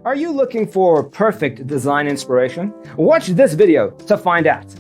Are you looking for perfect design inspiration? Watch this video to find out.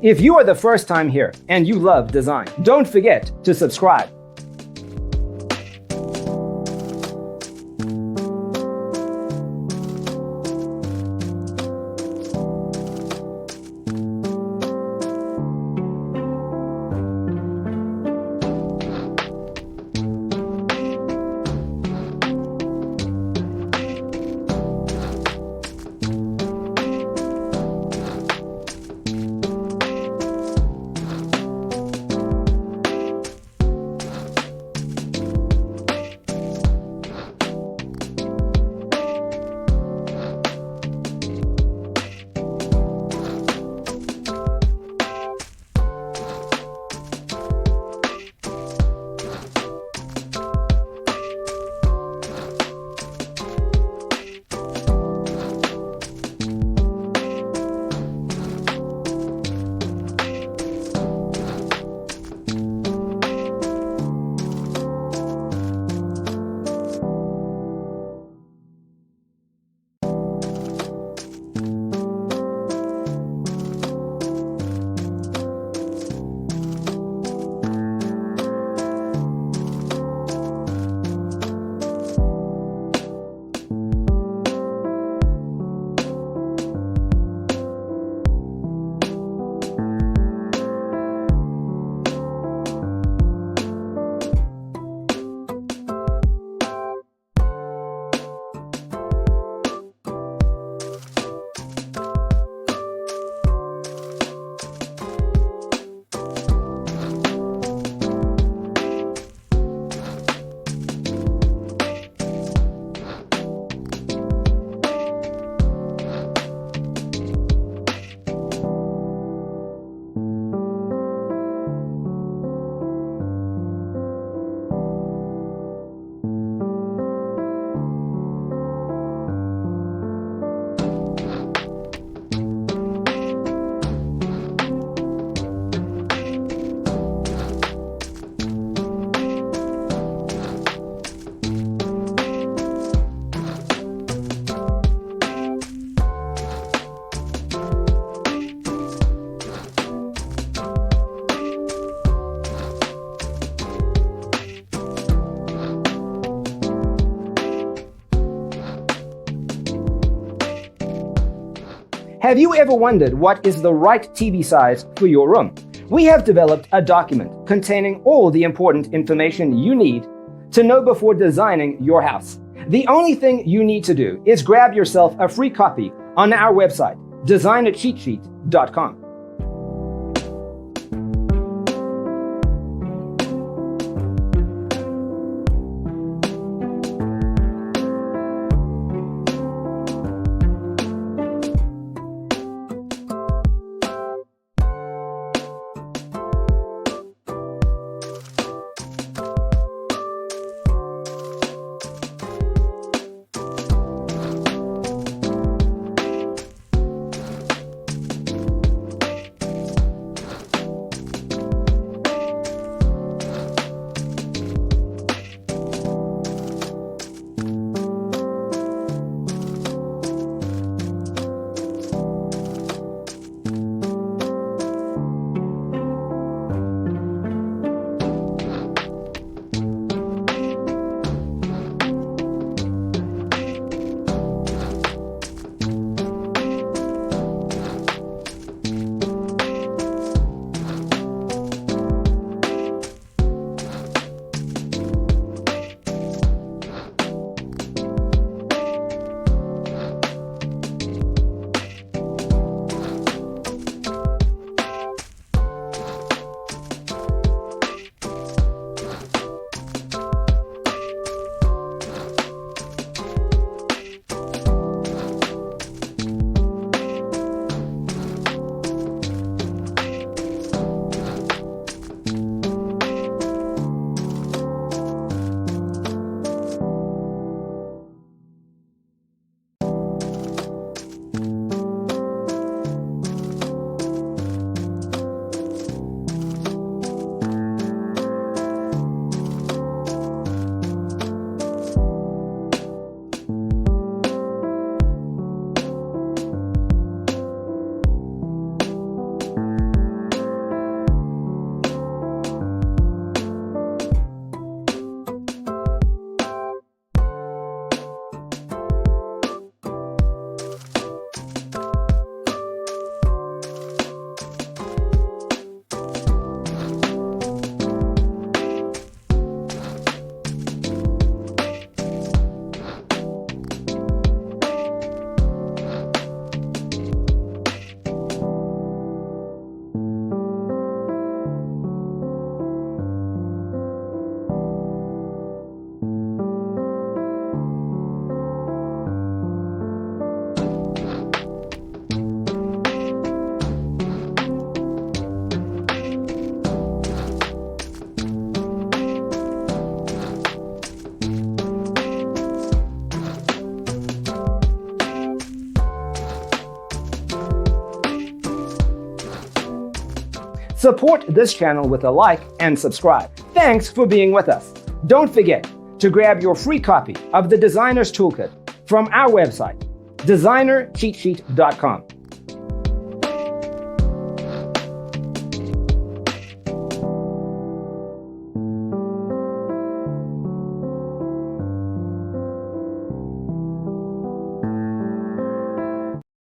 If you are the first time here and you love design, don't forget to subscribe. Have you ever wondered what is the right TV size for your room? We have developed a document containing all the important information you need to know before designing your house. The only thing you need to do is grab yourself a free copy on our website, designercheatsheet.com. Support this channel with a like and subscribe. Thanks for being with us. Don't forget to grab your free copy of the Designer's Toolkit from our website, designercheatsheet.com.